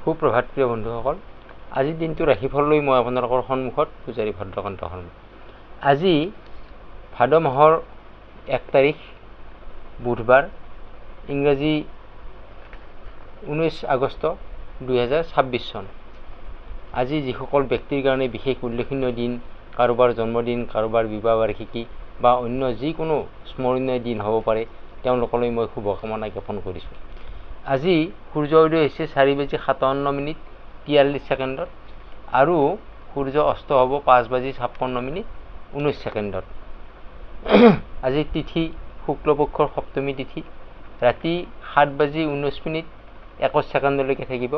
সুপ্ৰভাত প্ৰিয় বন্ধুসকল, আজিৰ দিনটোৰ ৰাশিফল লৈ মই আপোনালোকৰ সন্মুখত পূজাৰী ভদ্ৰকান্ত শৰ্মা। আজি ভাদ মাহৰ 1 তাৰিখ বুধবাৰ, ইংৰাজী 19 আগষ্ট 2026 চন। আজি যিসকল ব্যক্তিৰ কাৰণে বিশেষ উল্লেখনীয় দিন, কাৰোবাৰ জন্মদিন, কাৰোবাৰ বিবাহ বাৰ্ষিকী বা অন্য যিকোনো স্মৰণীয় দিন হ'ব পাৰে, তেওঁলোকলৈ মই শুভকামনা জ্ঞাপন কৰিছোঁ। আজি সূৰ্য উদয় হৈছে 4:57:43 আৰু সূৰ্য অস্ত হ'ব 5:56:19। আজি তিথি শুক্লপক্ষৰ সপ্তমী তিথি, ৰাতি 7:19:21 থাকিব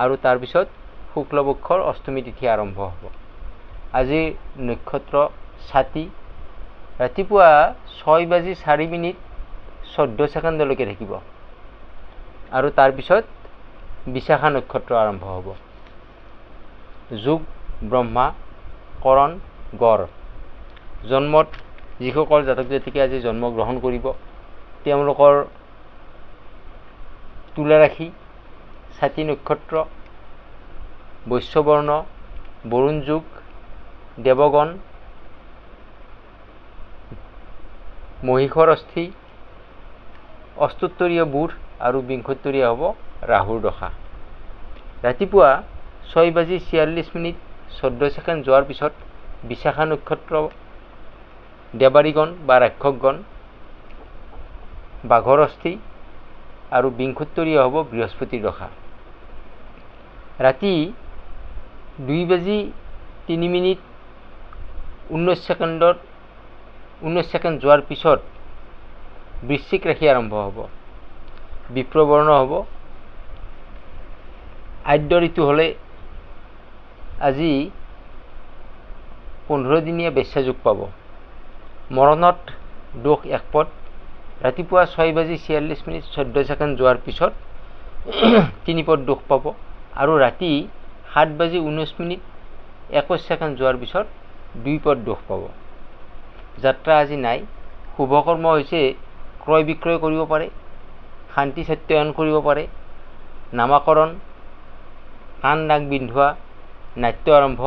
আৰু তাৰপিছত শুক্লপক্ষৰ অষ্টমী তিথি আৰম্ভ হ'ব। আজিৰ নক্ষত্ৰ ছাতি, ৰাতিপুৱা 6:04:14 থাকিব আৰু তাৰপিছত বিশাখা নক্ষত্ৰ আৰম্ভ হ'ব। যোগ ব্ৰহ্মা, কৰণ গড়। জন্মত যিসকল জাতক জাতিকে আজি জন্মগ্ৰহণ কৰিব, তেওঁলোকৰ তুলা ৰাশি, ছাতি নক্ষত্ৰ, বৈশ্যবৰ্ণ, বৰুণ যোগ, দেৱগণ, মহীশৰ অস্থি, অষ্টোত্তৰীয় বুধ আৰু বিংশোত্তৰীয় হ'ব ৰাহুৰ দশা। ৰাতিপুৱা 6:46:14 যোৱাৰ পিছত বিশাখা নক্ষত্ৰ, দেৱাৰীগণ বা ৰাক্ষকগণ, বাঘৰ অস্থি আৰু বিংশোত্তৰীয় হ'ব বৃহস্পতিৰ দশা। ৰাতি 2:03:19 যোৱাৰ পিছত বৃশ্চিক ৰাশি আৰম্ভ হ'ব। বিপ্ৰবৰ্ণ হ'ব। আদ্য ঋতু হ'লে আজি 15 দিনীয়া বেশ্যা যোগ পাব। মৰণত দোষ 1 পদ। ৰাতিপুৱা 6:46:14 যোৱাৰ পিছত 3 পদ দোষ পাব আৰু ৰাতি 7:19:21 যোৱাৰ পিছত 2 পদ দোষ পাব। যাত্ৰা আজি নাই। শুভকৰ্ম হৈছে ক্ৰয় বিক্ৰয় কৰিব পাৰে, শান্তি সত্যায়ন কৰিব পাৰে, নামাকৰণ, কাণ নাক বিন্ধোৱা, নাট্য আৰম্ভ,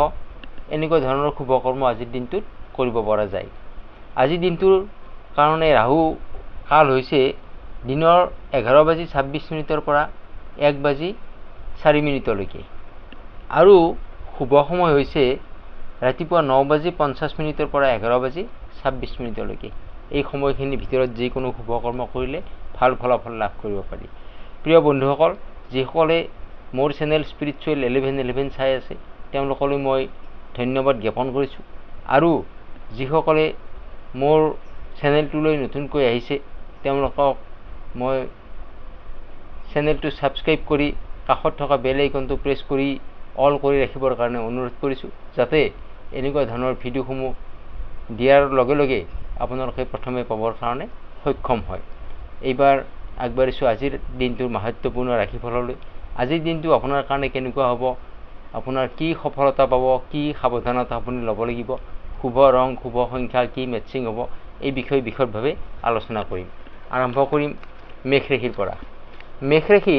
এনেকুৱা ধৰণৰ শুভকৰ্ম আজিৰ দিনটোত কৰিব পৰা যায়। আজিৰ দিনটোৰ কাৰণে ৰাহু কাল হৈছে দিনৰ 11:26 পৰা 1:04 আৰু শুভ সময় হৈছে ৰাতিপুৱা 9:50 পৰা 11:26। এই সময়খিনিৰ ভিতৰত যিকোনো শুভকৰ্ম কৰিলে ভাল ফলাফল লাভ কৰিব পাৰি। প্ৰিয় বন্ধুসকল, যিসকলে মোৰ চেনেল স্পিৰিচুৱেল 1111 চাই আছে, তেওঁলোকলৈ মই ধন্যবাদ জ্ঞাপন কৰিছোঁ। আৰু যিসকলে মোৰ চেনেলটোলৈ নতুনকৈ আহিছে, তেওঁলোকক মই চেনেলটো ছাবস্ক্ৰাইব কৰি কাষত থকা বেল আইকনটো প্ৰেছ কৰি অল কৰি ৰাখিবৰ কাৰণে অনুৰোধ কৰিছোঁ, যাতে এনেকুৱা ধৰণৰ ভিডিঅ'সমূহ দিয়াৰ লগে লগে আপোনালোকে প্ৰথমে পাবৰ কাৰণে সক্ষম হয়। এইবাৰ আগবাঢ়িছোঁ আজিৰ দিনটোৰ মাহাত্ম্যপূৰ্ণ ৰাশিফললৈ। আজিৰ দিনটো আপোনাৰ কাৰণে কেনেকুৱা হ'ব, আপোনাৰ কি সফলতা পাব, কি সাৱধানতা আপুনি ল'ব লাগিব, শুভ ৰং, শুভ সংখ্যা কি মেটচিং হ'ব, এই বিষয়ে বিশদভাৱে আলোচনা কৰিম। আৰম্ভ কৰিম মেষ ৰাশিৰ পৰা। মেষ ৰাশি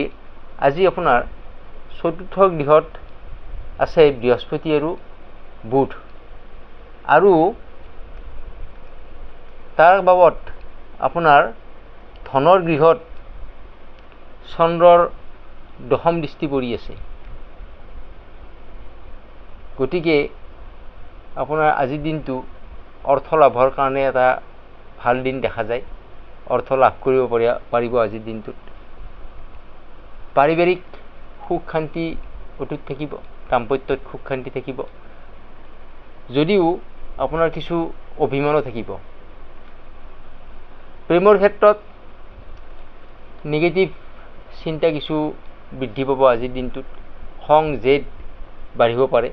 আজি আপোনাৰ চতুৰ্থ গৃহত আছে বৃহস্পতি আৰু বুধ, আৰু তাৰ বাবদ আপোনাৰ ধনৰ গৃহত চন্দ্ৰৰ দশম দৃষ্টি পৰি আছে। গতিকে আপোনাৰ আজিৰ দিনটো অৰ্থ লাভৰ কাৰণে এটা ভাল দিন দেখা যায়। অৰ্থ লাভ কৰিব পাৰিব আজিৰ দিনটোত। পাৰিবাৰিক সুখ শান্তি অটুট থাকিব, দাম্পত্যত সুখ শান্তি থাকিব, যদিও আপোনাৰ কিছু অভিমানো থাকিব। প্ৰেমৰ ক্ষেত্ৰত নিগেটিভ চিন্তা কিছু বৃদ্ধি পাব আজিৰ দিনটোত। খং জেদ বাঢ়িব পাৰে।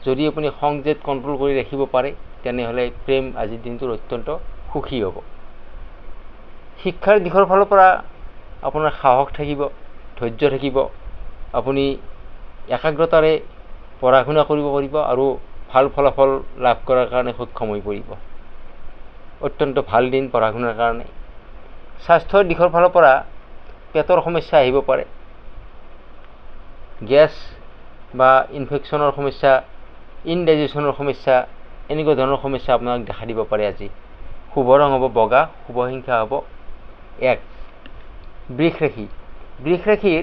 যদি আপুনি খং জেদ কণ্ট্ৰল কৰি ৰাখিব পাৰে, তেনেহ'লে প্ৰেম আজিৰ দিনটোত অত্যন্ত সুখী হ'ব। শিক্ষাৰ দিশৰ ফালৰ পৰা আপোনাৰ সাহস থাকিব, ধৈৰ্য থাকিব। আপুনি একাগ্ৰতাৰে পঢ়া শুনা কৰিব পাৰিব আৰু ভাল ফলাফল লাভ কৰাৰ কাৰণে সক্ষম হৈ পৰিব। অত্যন্ত ভাল দিন পঢ়া শুনাৰ কাৰণে। স্বাস্থ্যৰ দিশৰ ফালৰ পৰা পেটৰ সমস্যা আহিব পাৰে। গেছ বা ইনফেকশ্যনৰ সমস্যা, ইনডাইজেশ্যনৰ সমস্যা, এনেকুৱা ধৰণৰ সমস্যা আপোনাক দেখা দিব পাৰে আজি। শুভ ৰং হ'ব বগা, শুভ সংখ্যা হ'ব 1। বৃষ ৰাশি। বৃষ ৰাশিৰ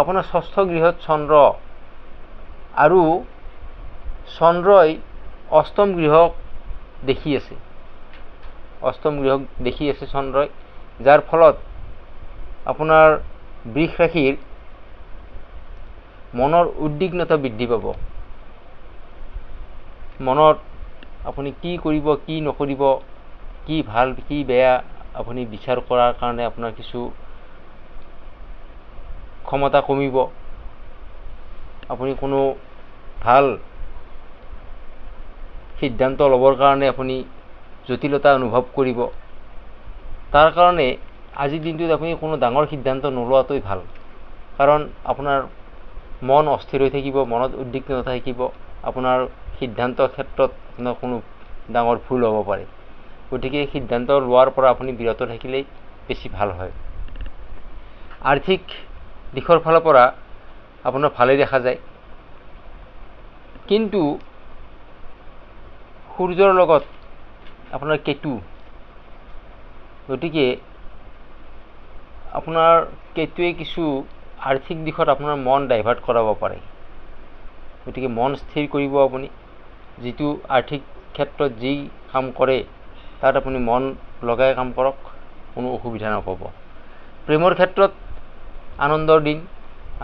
আপোনাৰ ষষ্ঠ গৃহত চন্দ্ৰ আৰু চন্দ্ৰই অষ্টম গৃহক দেখি আছে। অষ্টম গৃহক দেখি আছে চন্দ্ৰই, যাৰ ফলত আপোনাৰ বৃষ ৰাশিৰ মনৰ উদ্বিগ্নতা বৃদ্ধি পাব। মনত আপুনি কি কৰিব, কি নকৰিব, কি ভাল কি বেয়া আপুনি বিচাৰ কৰাৰ কাৰণে আপোনাৰ কিছু ক্ষমতা কমিব। আপুনি কোনো ভাল সিদ্ধান্ত ল'বৰ কাৰণে আপুনি জটিলতা অনুভৱ কৰিব। তাৰ কাৰণে আজিৰ দিনটোত আপুনি কোনো ডাঙৰ সিদ্ধান্ত নোলোৱাটোই ভাল, কাৰণ আপোনাৰ মন অস্থিৰ হৈ থাকিব, মনত উদ্বিগ্নতা থাকিব, আপোনাৰ সিদ্ধান্তৰ ক্ষেত্ৰত আপোনাৰ কোনো ডাঙৰ ভুল হ'ব পাৰে। গতিকে সিদ্ধান্ত লোৱাৰ পৰা আপুনি বিৰত থাকিলেই বেছি ভাল হয়। আৰ্থিক দিশৰ ফালৰ পৰা আপোনাৰ ভালেই দেখা যায়, কিন্তু সূৰ্যৰ লগত আপোনাৰ কেতু, গতিকে আপোনাৰ কেতুৱে কিছু আৰ্থিক দিশত আপোনাৰ মন ডাইভাৰ্ট কৰাব পাৰে। গতিকে মন স্থিৰ কৰিব আপুনি, যিটো আৰ্থিক ক্ষেত্ৰত যি কাম কৰে তাত আপুনি মন লগাই কাম কৰক, কোনো অসুবিধা নাপাব। প্ৰেমৰ ক্ষেত্ৰত আনন্দৰ দিন,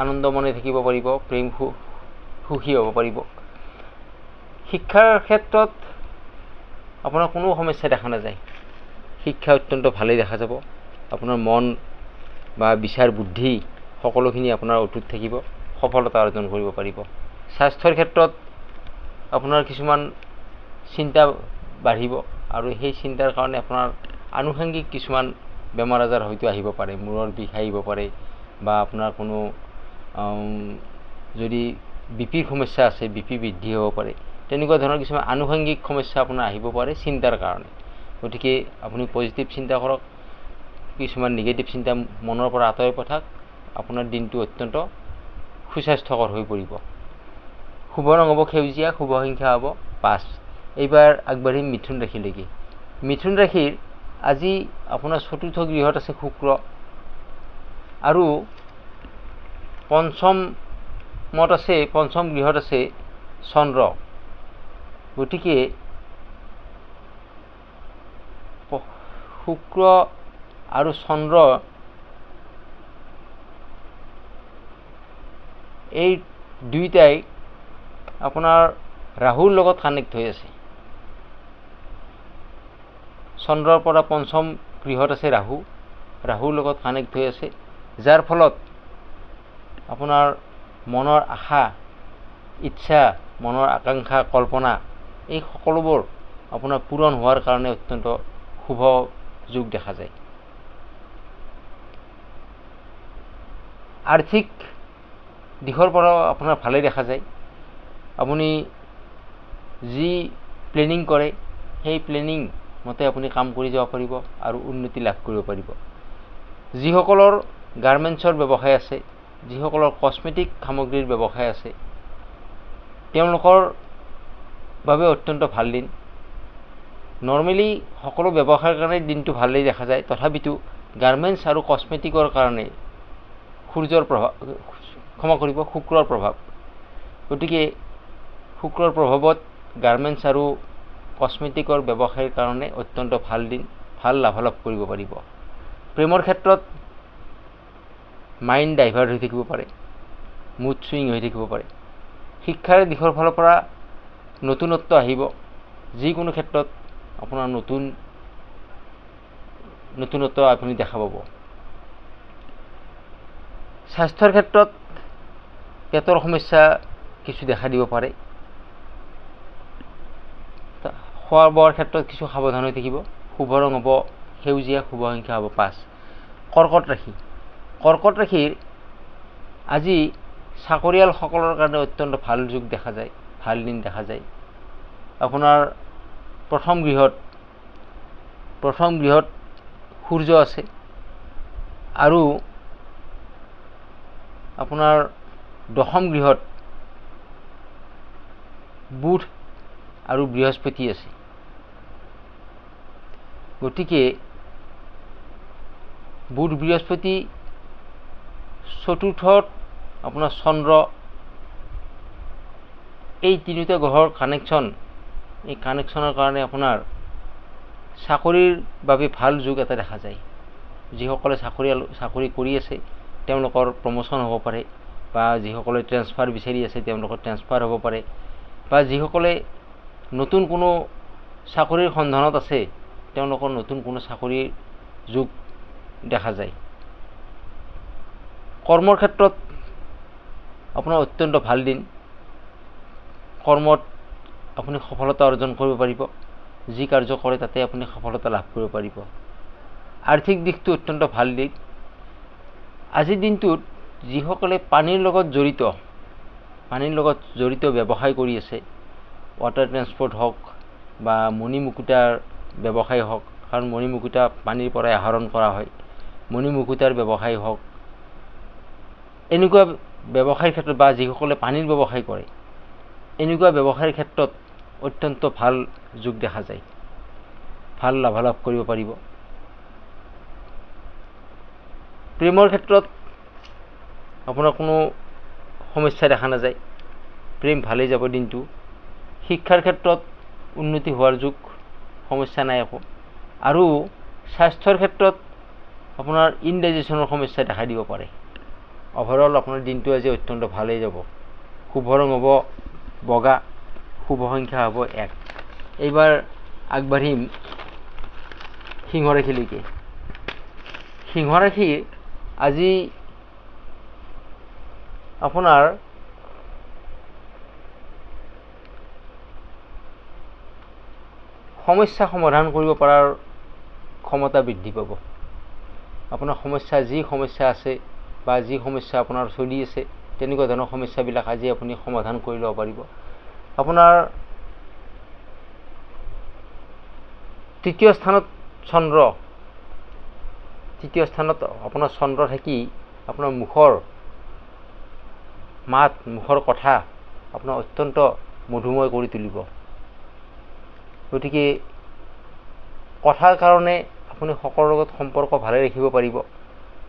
আনন্দ মনে থাকিব পাৰিব, প্ৰেম সুখী হ'ব পাৰিব। শিক্ষাৰ ক্ষেত্ৰত আপোনাৰ কোনো সমস্যা দেখা নাযায়, শিক্ষা অত্যন্ত ভালেই দেখা যাব। আপোনাৰ মন বা বিচাৰ বুদ্ধি সকলোখিনি আপোনাৰ অটুট থাকিব, সফলতা অৰ্জন কৰিব পাৰিব। স্বাস্থ্যৰ ক্ষেত্ৰত আপোনাৰ কিছুমান চিন্তা বাঢ়িব, আৰু সেই চিন্তাৰ কাৰণে আপোনাৰ আনুষংগিক কিছুমান বেমাৰ আজাৰ হয়তো আহিব পাৰে, মূৰৰ বিষ আহিব পাৰে, বা আপোনাৰ কোনো যদি বিপিৰ সমস্যা আছে বিপি বৃদ্ধি হ'ব পাৰে। তেনেকুৱা ধৰণৰ কিছুমান আনুষংগিক সমস্যা আপোনাৰ আহিব পাৰে চিন্তাৰ কাৰণে। গতিকে আপুনি পজিটিভ চিন্তা কৰক, কিছুমান নিগেটিভ চিন্তা মনৰ পৰা আঁতৰাই পঠাওক, আপোনাৰ দিনটো অত্যন্ত সুস্বাস্থ্যকৰ হৈ পৰিব। শুভ ৰং হ'ব সেউজীয়া, শুভ সংখ্যা হ'ব 5। এইবাৰ আগবাঢ়িম মিথুন ৰাশিলৈকে। মিথুন ৰাশিৰ আজি আপোনাৰ চতুৰ্থ গৃহত আছে শুক্ৰ, আৰু পঞ্চম গৃহত আছে চন্দ্ৰ। গতিকে শুক্ৰ আৰু চন্দ্ৰ এই দুইটাই আপোনাৰ ৰাহুৰ লগত কানেক্ট হৈ আছে। চন্দ্ৰৰ পৰা পঞ্চম গৃহত আছে ৰাহুৰ লগত কানেক্ট হৈ আছে, যাৰ ফলত আপোনাৰ মনৰ আশা, ইচ্ছা, মনৰ আকাংক্ষা, কল্পনা এই সকলোবোৰ আপোনাৰ পূৰণ হোৱাৰ কাৰণে অত্যন্ত শুভ যোগ দেখা যায়। আৰ্থিক দিশৰ পৰাও আপোনাৰ ভালেই দেখা যায়। আপুনি যি প্লেনিং কৰে সেই প্লেনিং মতে আপুনি কাম কৰি যাব পাৰিব আৰু উন্নতি লাভ কৰিব পাৰিব। যিসকলৰ গাৰ্মেণ্টছৰ ব্যৱসায় আছে, যিসকলৰ কছমেটিক সামগ্ৰীৰ ব্যৱসায় আছে, তেওঁলোকৰ বাবে অত্যন্ত ভাল দিন। নৰ্মেলি সকলো ব্যৱসায়ৰ কাৰণে দিনটো ভালেই দেখা যায়, তথাপিতো গাৰ্মেণ্টছ আৰু কছমেটিকৰ কাৰণে শুক্ৰৰ প্ৰভাৱ। গতিকে শুক্ৰৰ প্ৰভাৱত গাৰ্মেণ্টছ আৰু কছমেটিকৰ ব্যৱসায়ৰ কাৰণে অত্যন্ত ভাল দিন, ভাল লাভালাভ কৰিব পাৰিব। প্ৰেমৰ ক্ষেত্ৰত মাইণ্ড ডাইভাৰ্ট হৈ থাকিব পাৰে, মুড চুইং হৈ থাকিব পাৰে। শিক্ষাৰ দিশৰ ফালৰ পৰা নতুনত্ব আহিব, যিকোনো ক্ষেত্ৰত আপোনাৰ নতুনত্ব আপুনি দেখা পাব। স্বাস্থ্যৰ ক্ষেত্ৰত পেটৰ সমস্যা কিছু দেখা দিব পাৰে, খোৱা বোৱাৰ ক্ষেত্ৰত কিছু সাৱধান হৈ থাকিব। শুভ ৰং হ'ব সেউজীয়া, শুভ সংখ্যা হ'ব 5। কৰ্কট ৰাশি। কৰ্কট ৰাশিৰ আজি চাকৰিয়ালসকলৰ কাৰণে অত্যন্ত ভাল যোগ দেখা যায়, ভাল দিন দেখা যায়। আপোনাৰ প্ৰথম গৃহত সূৰ্য আছে, আৰু আপোনাৰ দশম গৃহত বুধ আৰু বৃহস্পতি আছে। গতিকে বুধ বৃহস্পতি, চতুৰ্থত আপোনাৰ চন্দ্ৰ, এই তিনিটা গ্ৰহৰ কানেকশ্যন, এই কানেকশ্যনৰ কাৰণে আপোনাৰ চাকৰিৰ বাবে ভাল যোগ এটা দেখা যায়। যিসকলে চাকৰি কৰি আছে তেওঁলোকৰ প্ৰমোশ্যন হ'ব পাৰে, বা যিসকলে ট্ৰেন্সফাৰ বিচাৰি আছে তেওঁলোকৰ ট্ৰেন্সফাৰ হ'ব পাৰে, বা যিসকলে নতুন কোনো চাকৰিৰ সন্ধানত আছে তেওঁলোকৰ নতুন কোনো চাকৰিৰ যোগ দেখা যায়। কৰ্মৰ ক্ষেত্ৰত আপোনাৰ অত্যন্ত ভাল দিন। কৰ্মত আপুনি সফলতা অৰ্জন কৰিব পাৰিব। যি কাৰ্য কৰে তাতে আপুনি সফলতা লাভ কৰিব পাৰিব। আৰ্থিক দিশটো অত্যন্ত ভাল দিশ। আজিৰ দিনটোত যিসকলে পানীৰ লগত জড়িত ব্যৱসায় কৰি আছে, ৱাটাৰ ট্ৰেন্সপৰ্ট হওক বা মণিমুকুতাৰ ব্যৱসায় হওক, কাৰণ মণিমুকুতা পানীৰ পৰাই আহৰণ কৰা হয়, মণিমুকুতাৰ ব্যৱসায় হওক, এনেকুৱা ব্যৱসায়ৰ ক্ষেত্ৰত, বা যিসকলে পানীৰ ব্যৱসায় কৰে এনেকুৱা ব্যৱসায়ৰ ক্ষেত্ৰত অত্যন্ত ভাল যোগ দেখা যায়। ভাল লাভালাভ কৰিব পাৰিব। প্ৰেমৰ ক্ষেত্ৰত আপোনাৰ কোনো সমস্যা দেখা নাযায়, প্ৰেম ভালেই যাব দিনটো। শিক্ষাৰ ক্ষেত্ৰত উন্নতি হোৱাৰ যোগ, সমস্যা নাই একো। আৰু স্বাস্থ্যৰ ক্ষেত্ৰত আপোনাৰ ইনডাইজেশ্যনৰ সমস্যা দেখা দিব পাৰে। অভাৰঅল আপোনাৰ দিনটো আজি অত্যন্ত ভালেই যাব। শুভ ৰং হ'ব বগা, শুভ সংখ্যা হ'ব 1। এইবাৰ আগবাঢ়িম সিংহ ৰাশিলৈকে। সিংহ ৰাশি আজি আপোনাৰ সমস্যা সমাধান কৰিব পৰাৰ ক্ষমতা বৃদ্ধি পাব। আপোনাৰ যি সমস্যা আছে বা যি সমস্যা আপোনাৰ চলি আছে তেনেকুৱা ধৰণৰ সমস্যাবিলাক আজি আপুনি সমাধান কৰি ল'ব পাৰিব। আপোনাৰ তৃতীয় স্থানত আপোনাৰ চন্দ্ৰ থাকি আপোনাৰ মুখৰ মাত, মুখৰ কথা আপোনাৰ অত্যন্ত মধুময় কৰি তুলিব। গতিকে কথাৰ কাৰণে আপুনি সকলোৰ লগত সম্পৰ্ক ভালে ৰাখিব পাৰিব।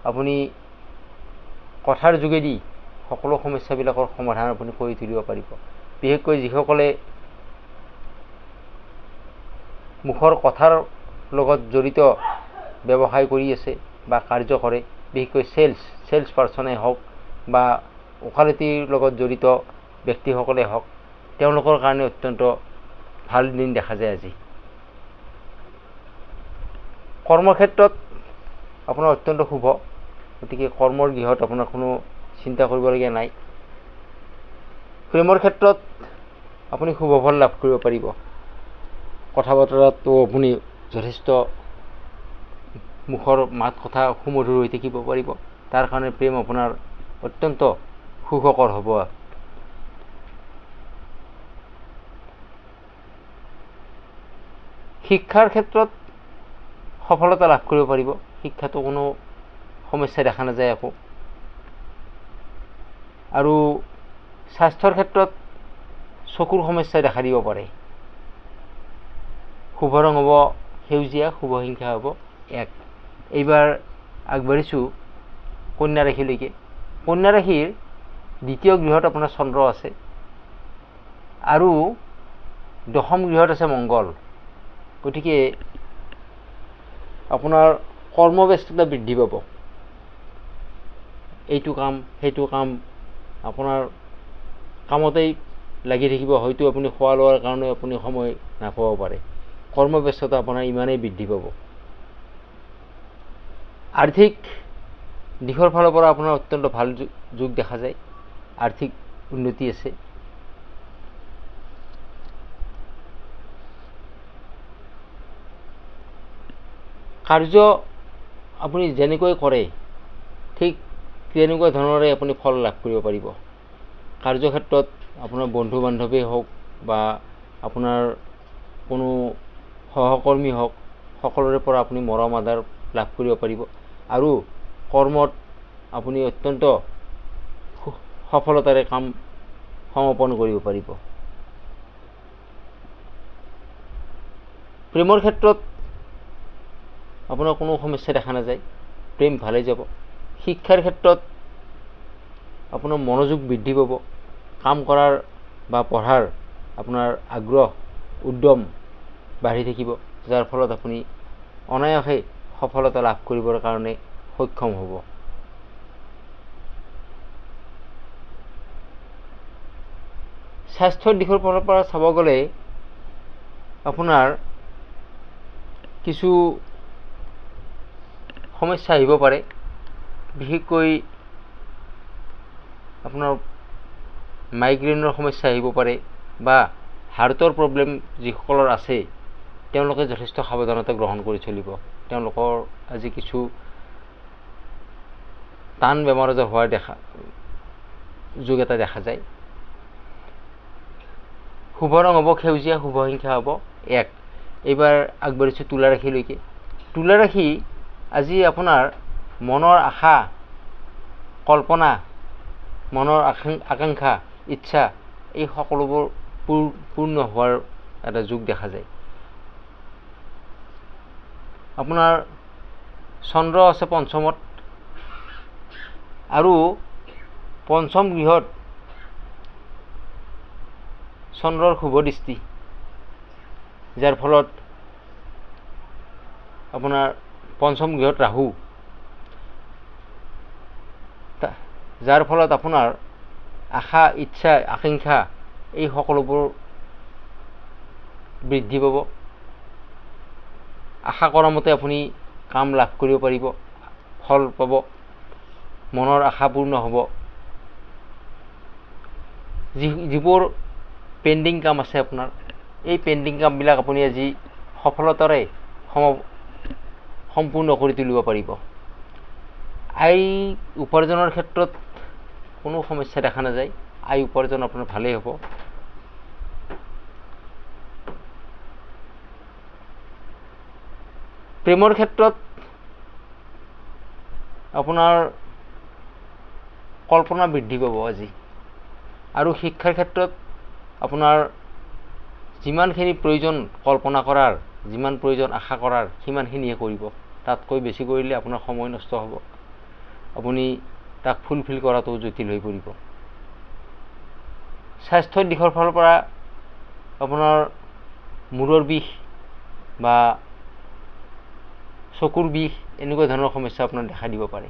আপুনি কথাৰ যোগেদি সকলো সমস্যাবিলাকৰ সমাধান আপুনি কৰি তুলিব পাৰিব। বিশেষকৈ যিসকলে মুখৰ কথাৰ লগত জড়িত ব্যৱসায় কৰি আছে বা কাৰ্য কৰে, বিশেষকৈ চেলছ পাৰ্চনেই হওক বা ওকালতিৰ লগত জড়িত ব্যক্তিসকলে হওক, তেওঁলোকৰ কাৰণে অত্যন্ত ভাল দিন দেখা যায় আজি। কৰ্মক্ষেত্ৰত আপোনাৰ অত্যন্ত শুভ। গতিকে কৰ্মৰ গৃহত আপোনাৰ কোনো চিন্তা কৰিবলগীয়া নাই। প্ৰেমৰ ক্ষেত্ৰত আপুনি শুভ ফল লাভ কৰিব পাৰিব। কথা বতৰাতো আপুনি যথেষ্ট মুখৰ মাত কথা সুমধুৰ হৈ থাকিব পাৰিব। তাৰ কাৰণে প্ৰেম আপোনাৰ অত্যন্ত সুখকৰ হ'ব। শিক্ষাৰ ক্ষেত্ৰত সফলতা লাভ কৰিব পাৰিব। শিক্ষাতো কোনো সমস্যা দেখা নাযায় একো। আৰু স্বাস্থ্যৰ ক্ষেত্ৰত চকুৰ সমস্যাই দেখা দিব পাৰে। শুভ ৰং হ'ব সেউজীয়া, শুভ সংখ্যা হ'ব 1। এইবাৰ আগবাঢ়িছোঁ কন্যা ৰাশিলৈকে। কন্যা ৰাশিৰ দ্বিতীয় গৃহত আপোনাৰ চন্দ্ৰ আছে আৰু দশম গৃহত আছে মংগল। গতিকে আপোনাৰ কৰ্মব্যস্ততা বৃদ্ধি পাব। এইটো কাম সেইটো কাম আপোনাৰ কামতেই লাগি থাকিব। হয়তো আপুনি খোৱা লোৱাৰ কাৰণে আপুনি সময় নাপাব পাৰে। কৰ্মব্যস্ততা আপোনাৰ ইমানেই বৃদ্ধি পাব। আৰ্থিক দিশৰ ফালৰ পৰা আপোনাৰ অত্যন্ত ভাল যোগ দেখা যায়। আৰ্থিক উন্নতি আছে। কাৰ্য আপুনি যেনেকৈ কৰে ঠিক তেনেকুৱা ধৰণৰে আপুনি ফল লাভ কৰিব পাৰিব। কাৰ্যক্ষেত্ৰত আপোনাৰ বন্ধু বান্ধৱী হওক বা আপোনাৰ কোনো সহকৰ্মী হওক, সকলোৰে পৰা আপুনি মৰম আদৰ লাভ কৰিব পাৰিব। আৰু কৰ্মত আপুনি অত্যন্ত সফলতাৰে কাম সমাপন কৰিব পাৰিব। প্ৰেমৰ ক্ষেত্ৰত আপোনাৰ কোনো সমস্যা দেখা নাযায়, প্ৰেম ভালেই যাব। শিক্ষাৰ ক্ষেত্ৰত আপোনাৰ মনোযোগ বৃদ্ধি পাব, কাম কৰাৰ বা পঢ়াৰ আপোনাৰ আগ্ৰহ উদ্যম বাঢ়ি থাকিব, যাৰ ফলত আপুনি অনায়াসে সফলতা লাভ কৰিবৰ কাৰণে সক্ষম হ'ব। স্বাস্থ্যৰ দিশৰ ফালৰ পৰা চাব গ'লে আপোনাৰ কিছু সমস্যা আহিব পাৰে, বিশেষকৈ আপোনাৰ মাইগ্ৰেইনৰ সমস্যা আহিব পাৰে বা হাৰ্টৰ প্ৰব্লেম যিসকলৰ আছে তেওঁলোকে যথেষ্ট সাৱধানতা গ্ৰহণ কৰি চলিব। তেওঁলোকৰ আজি কিছু টান বেমাৰ আজাৰ হোৱাৰ যোগ এটা দেখা যায়। শুভ ৰং হ'ব সেউজীয়া, শুভ সংখ্যা হ'ব 1। এইবাৰ আগবাঢ়িছোঁ তুলা ৰাশিলৈকে। তুলা ৰাশি আজি আপোনাৰ মনৰ আশা কল্পনা, মনৰ আকাংক্ষা ইচ্ছা এই সকলোবোৰ পূৰ্ণ হোৱাৰ এটা যোগ দেখা যায়। আপোনাৰ চন্দ্ৰ আছে পঞ্চমত আৰু পঞ্চম গৃহত চন্দ্ৰৰ শুভ দৃষ্টি, যাৰ ফলত আপোনাৰ পঞ্চম গৃহত ৰাহু, যাৰ ফলত আপোনাৰ আশা ইচ্ছা আকাংক্ষা এই সকলোবোৰ বৃদ্ধি পাব। আশা কৰা মতে আপুনি কাম লাভ কৰিব পাৰিব, ফল পাব, মনৰ আশা পূৰ্ণ হ'ব। যিবোৰ পেণ্ডিং কাম আছে আপোনাৰ, এই পেণ্ডিং কামবিলাক আপুনি আজি সফলতাৰে সম্পূৰ্ণ কৰি তুলিব পাৰিব। আয় উপাৰ্জনৰ ক্ষেত্ৰত কোনো সমস্যা দেখা নাযায়, আয় উপাৰ্জন আপোনাৰ ভালেই হ'ব। প্ৰেমৰ ক্ষেত্ৰত আপোনাৰ কল্পনা বৃদ্ধি পাব আজি, আৰু শিক্ষাৰ ক্ষেত্ৰত আপোনাৰ যিমানখিনি প্ৰয়োজন কল্পনা কৰাৰ, যিমান প্ৰয়োজন আশা কৰাৰ সিমানখিনিয়ে কৰিব। তাতকৈ বেছি কৰিলে আপোনাৰ সময় নষ্ট হ'ব, আপুনি তাক ফুলফিল কৰাটো জটিল হৈ পৰিব। স্বাস্থ্যৰ দিশৰ ফালৰ পৰা আপোনাৰ মূৰৰ বিষ বা চকুৰ বিষ এনেকুৱা ধৰণৰ সমস্যা আপোনাৰ দেখা দিব পাৰে।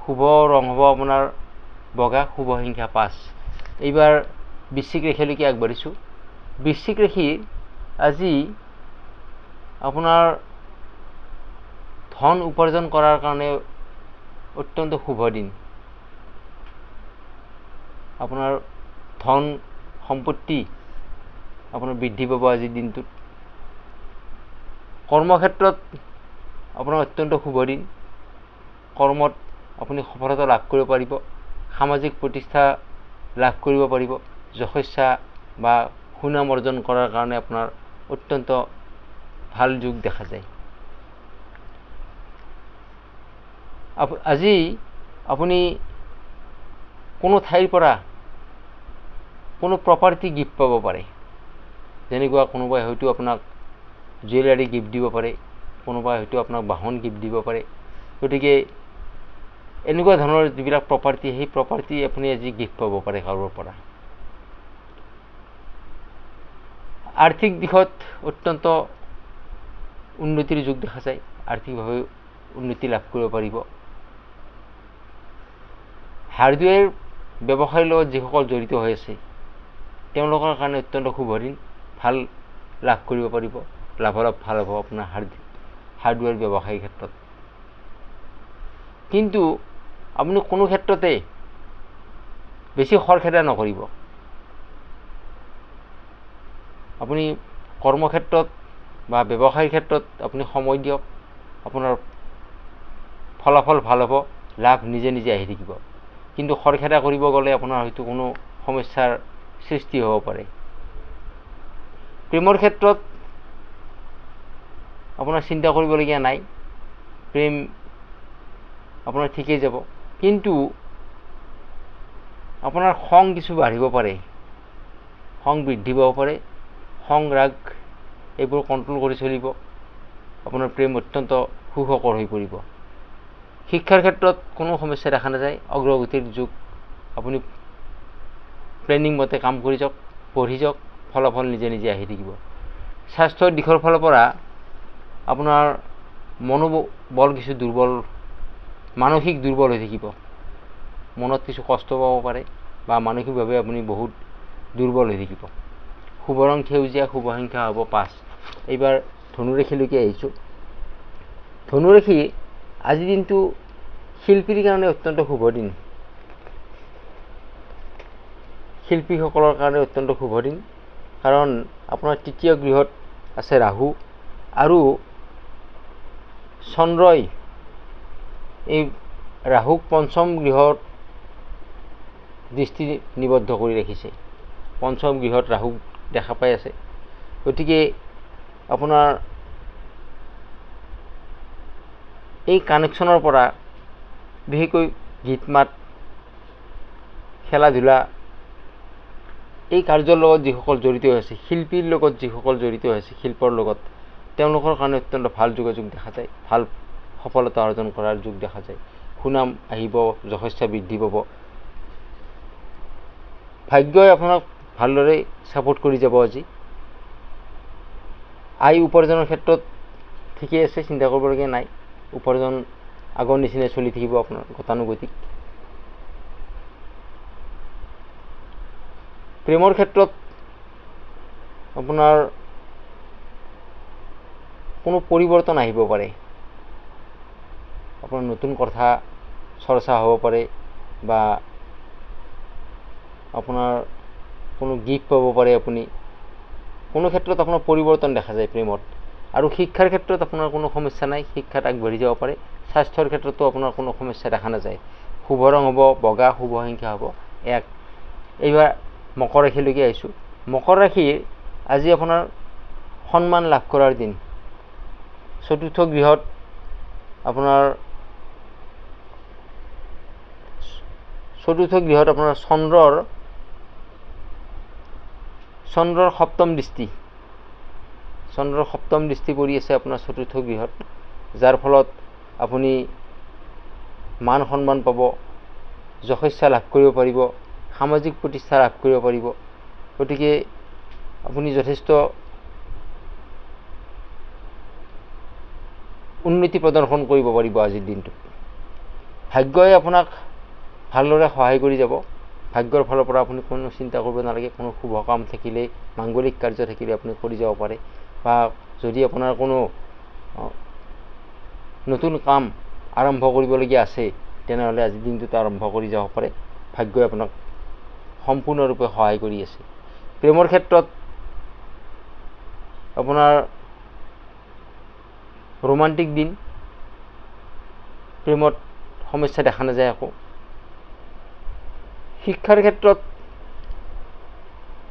শুভ ৰং হ'ব আপোনাৰ বগা, শুভ সংখ্যা 5। এইবাৰ বৃশ্চিক ৰাশিলৈকে আগবাঢ়িছোঁ। বৃশ্চিক ৰাশি আজি আপোনাৰ ধন উপাৰ্জন কৰাৰ কাৰণে অত্যন্ত শুভ দিন। আপোনাৰ ধন সম্পত্তি আপোনাৰ বৃদ্ধি পাব আজিৰ দিনটোত। কৰ্মক্ষেত্ৰত আপোনাৰ অত্যন্ত শুভ দিন, কৰ্মত আপুনি সফলতা লাভ কৰিব পাৰিব, সামাজিক প্ৰতিষ্ঠা লাভ কৰিব পাৰিব, যশস্যা বা সুনাম অৰ্জন কৰাৰ কাৰণে আপোনাৰ অত্যন্ত ভাল যোগ দেখা যায়। আজি আপুনি কোনো ঠাইৰ পৰা কোনো প্ৰপাৰ্টি গিফ্ট পাব পাৰে, যেনেকুৱা কোনোবাই হয়তো আপোনাক জুৱেলাৰী গিফ্ট দিব পাৰে, কোনোবাই হয়তো আপোনাক বাহন গিফ্ট দিব পাৰে। গতিকে এনেকুৱা ধৰণৰ যিবিলাক প্ৰপাৰ্টি, সেই প্ৰপাৰ্টি আপুনি আজি গিফ্ট পাব পাৰে কাৰোবাৰ পৰা। আৰ্থিক দিশত অত্যন্ত উন্নতিৰ যোগ দেখা যায়, আৰ্থিকভাৱে উন্নতি লাভ কৰিব পাৰিব। হাৰ্ডৱেৰ ব্যৱসায়ৰ লগত যিসকল জড়িত হৈ আছে তেওঁলোকৰ কাৰণে অত্যন্ত শুভ দিন, ভাল লাভ কৰিব পাৰিব, লাভালাভ ভাল হ'ব আপোনাৰ হাৰ্ডৱেৰ ব্যৱসায়ৰ ক্ষেত্ৰত। কিন্তু আপুনি কোনো ক্ষেত্ৰতে বেছি খৰখেদা নকৰিব। আপুনি কৰ্মক্ষেত্ৰত বা ব্যৱসায়ৰ ক্ষেত্ৰত আপুনি সময় দিয়ক, আপোনাৰ ফলাফল ভাল হ'ব, লাভ নিজে নিজে আহি থাকিব। কিন্তু খৰখেদা কৰিব গ'লে আপোনাৰ হয়তো কোনো সমস্যাৰ সৃষ্টি হ'ব পাৰে। প্ৰেমৰ ক্ষেত্ৰত আপোনাৰ চিন্তা কৰিবলগীয়া নাই, প্ৰেম আপোনাৰ ঠিকেই যাব। কিন্তু আপোনাৰ খং কিছু বাঢ়িব পাৰে, খং বৃদ্ধি পাব পাৰে, খং ৰাগ এইবোৰ কণ্ট্ৰল কৰি চলিব। আপোনাৰ প্ৰেম অত্যন্ত সুখকৰ হৈ পৰিব। শিক্ষাৰ ক্ষেত্ৰত কোনো সমস্যা দেখা নাযায়, অগ্ৰগতিৰ যুগ। আপুনি প্লেনিং মতে কাম কৰি যাওক, পঢ়ি যাওক, ফলাফল নিজে নিজে আহি থাকিব। স্বাস্থ্যৰ দিশৰ ফালৰ পৰা আপোনাৰ মনোবল কিছু দুৰ্বল, মানসিক দুৰ্বল হৈ থাকিব। মনত কিছু কষ্ট পাব পাৰে বা মানসিকভাৱে আপুনি বহুত দুৰ্বল হৈ থাকিব। শুভ ৰং সেউজীয়া, শুভ সংখ্যা হ'ব 5। এইবাৰ ধনুৰাশিলৈকে আহিছোঁ। ধনুৰাশি আজিৰ দিনটো শিল্পীৰ কাৰণে অত্যন্ত শুভ দিন। শিল্পীসকলৰ কাৰণে অত্যন্ত শুভ দিন, কাৰণ আপোনাৰ তৃতীয় গৃহত আছে ৰাহু, আৰু চন্দ্ৰই এই ৰাহুক পঞ্চম গৃহত দৃষ্টি নিবদ্ধ কৰি ৰাখিছে। পঞ্চম গৃহত ৰাহুক দেখা পাই আছে। গতিকে আপোনাৰ এই কানেকশ্যনৰ পৰা বিশেষকৈ গীত মাত, খেলা ধূলা, এই কাৰ্যৰ লগত যিসকল জড়িত হৈ আছে, শিল্পীৰ লগত যিসকল জড়িত হৈ আছে, শিল্পৰ লগত, তেওঁলোকৰ কাৰণে অত্যন্ত ভাল যোগাযোগ দেখা যায়। ভাল সফলতা অৰ্জন কৰাৰ যোগ দেখা যায়। সুনাম আহিব, যথেষ্ট বৃদ্ধি পাব। ভাগ্যই আপোনাক ভালদৰে ছাপোৰ্ট কৰি যাব। আজি আয় উপাৰ্জনৰ ক্ষেত্ৰত ঠিকেই আছে, চিন্তা কৰিবলগীয়া নাই। উপাৰ্জন আগৰ নিচিনাই চলি থাকিব আপোনাৰ গতানুগতিক। প্ৰেমৰ ক্ষেত্ৰত আপোনাৰ কোনো পৰিৱৰ্তন আহিব পাৰে। আপোনাৰ নতুন কথা চৰ্চা হ'ব পাৰে, বা আপোনাৰ কোনো গিফ্ট পাব পাৰে। আপুনি কোনো ক্ষেত্ৰত আপোনাৰ পৰিৱৰ্তন দেখা যায় প্ৰেমত। আৰু শিক্ষাৰ ক্ষেত্ৰত আপোনাৰ কোনো সমস্যা নাই, শিক্ষাত আগবাঢ়ি যাব পাৰে। স্বাস্থ্যৰ ক্ষেত্ৰতো আপোনাৰ কোনো সমস্যা দেখা নাযায়। শুভ ৰং হ'ব বগা, শুভ সংখ্যা হ'ব 1। এইবাৰ মকৰ ৰাশিলৈকে আহিছোঁ। মকৰ ৰাশিৰ আজি আপোনাৰ সন্মান লাভ কৰাৰ দিন। চতুৰ্থ গৃহত আপোনাৰ চন্দ্ৰৰ সপ্তম দৃষ্টি, চন্দ্ৰৰ সপ্তম দৃষ্টি পৰি আছে আপোনাৰ চতুৰ্থ গৃহত, যাৰ ফলত আপুনি মান সন্মান পাব, যশস্যা লাভ কৰিব পাৰিব, সামাজিক প্ৰতিষ্ঠা লাভ কৰিব পাৰিব। গতিকে আপুনি যথেষ্ট উন্নতি প্ৰদৰ্শন কৰিব পাৰিব আজিৰ দিনটোত। ভাগ্যই আপোনাক ভালদৰে সহায় কৰি যাব। ভাগ্যৰ ফালৰ পৰা আপুনি কোনো চিন্তা কৰিব নালাগে। কোনো শুভ কাম থাকিলে, মাংগলিক কাৰ্য থাকিলে আপুনি কৰি যাব পাৰে, বা যদি আপোনাৰ কোনো নতুন কাম আৰম্ভ কৰিবলগীয়া আছে, তেনেহ'লে আজিৰ দিনটোত আৰম্ভ কৰি যাব পাৰে। ভাগ্যই আপোনাক সম্পূৰ্ণৰূপে সহায় কৰি আছে। প্ৰেমৰ ক্ষেত্ৰত আপোনাৰ ৰোমান্টিক দিন, প্ৰেমত সমস্যা দেখা নাযায় আকৌ। শিক্ষাৰ ক্ষেত্ৰত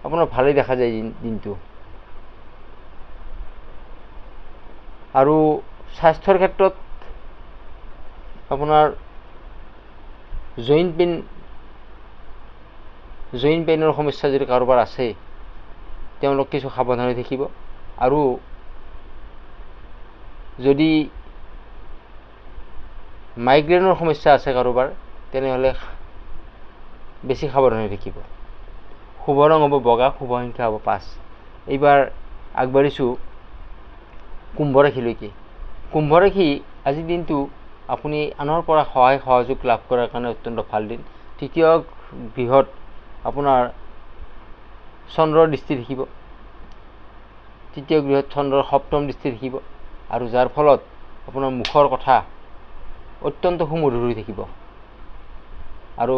আপোনাৰ ভালেই দেখা যায় দিনটো। আৰু স্বাস্থ্যৰ ক্ষেত্ৰত আপোনাৰ জইণ্ট পেইনৰ সমস্যা যদি কাৰোবাৰ আছে, তেওঁলোক কিছু সাৱধান হৈ থাকিব। আৰু যদি মাইগ্ৰেনৰ সমস্যা আছে কাৰোবাৰ, তেনেহ'লে বেছি সাৱধান হৈ থাকিব। শুভ ৰং হ'ব বগা, শুভ সংখ্যা হ'ব 5। এইবাৰ আগবাঢ়িছোঁ কুম্ভ ৰাশিলৈকে। কুম্ভ ৰাশি আজিৰ দিনটো আপুনি আনৰ পৰা সহায় সহযোগ লাভ কৰাৰ কাৰণে অত্যন্ত ভাল দিন। তৃতীয় গৃহত আপোনাৰ চন্দ্ৰৰ দৃষ্টি দেখিব, তৃতীয় গৃহত চন্দ্ৰৰ সপ্তম দৃষ্টি দেখিব, আৰু যাৰ ফলত আপোনাৰ মুখৰ কথা অত্যন্ত সুমধুৰ হৈ থাকিব। আৰু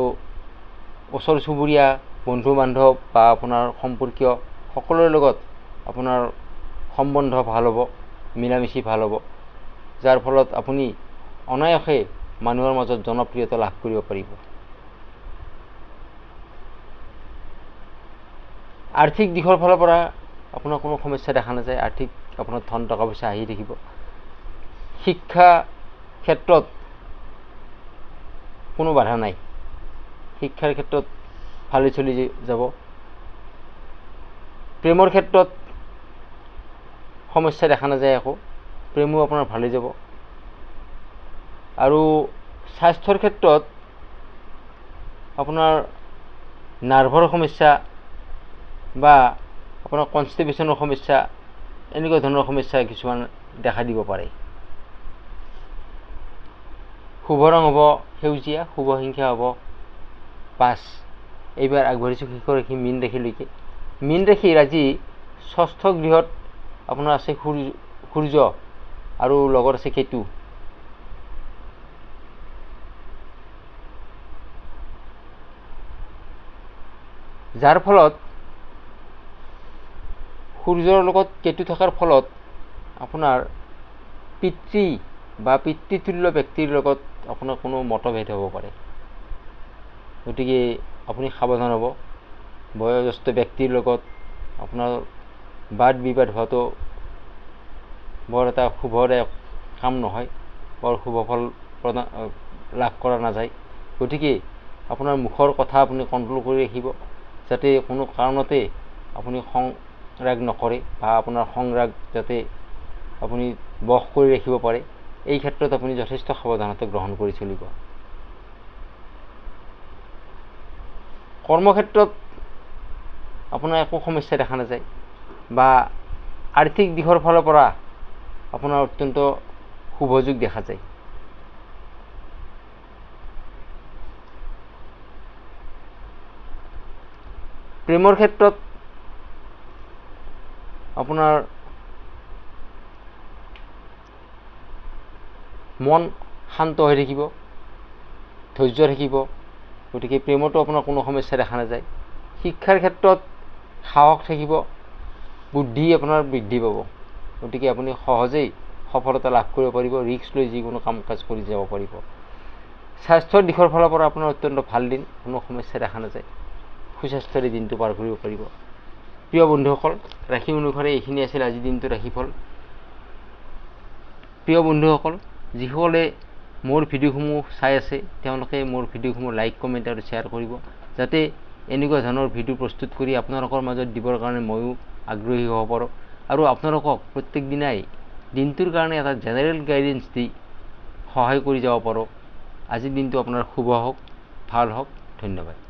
ওচৰ চুবুৰীয়া, বন্ধু বান্ধৱ বা আপোনাৰ সম্পৰ্কীয় সকলোৰে লগত আপোনাৰ সম্বন্ধ ভাল হ'ব, মিলামিচি ভাল হ'ব, যাৰ ফলত আপুনি অনায়াসে মানুহৰ মাজত জনপ্ৰিয়তা লাভ কৰিব পাৰিব। আৰ্থিক দিশৰ ফালৰ পৰা আপোনাৰ কোনো সমস্যা দেখা নাযায়। আৰ্থিক আপোনাৰ ধন টকা পইচা আহি থাকিব। শিক্ষা ক্ষেত্ৰত কোনো বাধা নাই। শিক্ষাৰ ক্ষেত্ৰত ভালে চলি যাব। প্ৰেমৰ ক্ষেত্ৰত সমস্যা দেখা নাযায় একো, প্ৰেমো আপোনাৰ ভালে যাব। আৰু স্বাস্থ্যৰ ক্ষেত্ৰত আপোনাৰ নাৰ্ভৰ সমস্যা বা আপোনাৰ কনষ্টিপেশ্যনৰ সমস্যা, এনেকুৱা ধৰণৰ সমস্যা কিছুমান দেখা দিব পাৰে। শুভ ৰং হ'ব সেউজীয়া, শুভ সংখ্যা হ'ব 5। এইবাৰ আগবাঢ়িছোঁ শেষৰ ৰাশি মীন ৰাশিলৈকে। মীন ৰাশিৰ আজি ষষ্ঠ গৃহত আপোনাৰ আছে সূৰ্য আৰু লগত আছে কেতু। যাৰ ফলত সূৰ্যৰ লগত কেতু থকাৰ ফলত আপোনাৰ পিতৃ বা পিতৃতুল্য ব্যক্তিৰ লগত আপোনাৰ কোনো মতভেদ হ'ব পাৰে। গতিকে আপুনি সাৱধান হ'ব। বয়োজ্যেষ্ঠ ব্যক্তিৰ লগত আপোনাৰ বাদ বিবাদ হোৱাটো বৰ এটা শুভদায়ক কাম নহয়, বৰ শুভ ফল লাভ কৰা নাযায়। গতিকে আপোনাৰ মুখৰ কথা আপুনি কণ্ট্ৰল কৰি ৰাখিব, যাতে কোনো কাৰণতে আপুনি খং ৰাগ নকৰে বা আপোনাৰ খং ৰাগ যাতে আপুনি বশ কৰি ৰাখিব পাৰে। এই ক্ষেত্ৰত আপুনি যথেষ্ট সাৱধানতা গ্ৰহণ কৰি চলিব। কৰ্মক্ষেত্ৰত আপোনাৰ একো সমস্যা দেখা নাযায় বা আৰ্থিক দিশৰ ফালৰ পৰা আপোনাৰ অত্যন্ত শুভযোগ দেখা যায়। প্ৰেমৰ ক্ষেত্ৰত আপোনাৰ মন শান্ত হৈ থাকিব, ধৈৰ্য থাকিব। গতিকে প্ৰেমতো আপোনাৰ কোনো সমস্যা দেখা নাযায়। শিক্ষাৰ ক্ষেত্ৰত সাহস থাকিব, বুদ্ধি আপোনাৰ বৃদ্ধি পাব। গতিকে আপুনি সহজেই সফলতা লাভ কৰিব পাৰিব, ৰিস্ক লৈ যিকোনো কাম কাজ কৰি যাব পাৰিব। স্বাস্থ্যৰ দিশৰ ফালৰ পৰা আপোনাৰ অত্যন্ত ভাল দিন, কোনো সমস্যা দেখা নাযায়। সুস্বাস্থ্যৰে দিনটো পাৰ কৰিব পাৰিব। প্ৰিয় বন্ধুসকল, ৰাশি অনুসাৰে এইখিনি আছিল আজিৰ দিনটোৰ ৰাশিফল। প্ৰিয় বন্ধুসকল, যিসকলে মোৰ ভিডিঅ'সমূহ চাই আছে তেওঁলোকে মোৰ ভিডিঅ'সমূহ লাইক, কমেণ্ট আৰু শ্বেয়াৰ কৰিব, যাতে এনেকুৱা ধৰণৰ ভিডিঅ' প্ৰস্তুত কৰি আপোনালোকৰ মাজত দিবৰ কাৰণে ময়ো আগ্ৰহী হ'ব পাৰোঁ আৰু আপোনালোকক প্ৰত্যেক দিনাই দিনটোৰ কাৰণে এটা জেনেৰেল গাইডেঞ্চ দি সহায় কৰি যাব পাৰোঁ। আজিৰ দিনটো আপোনাৰ শুভ হওক, ভাল হওক। ধন্যবাদ।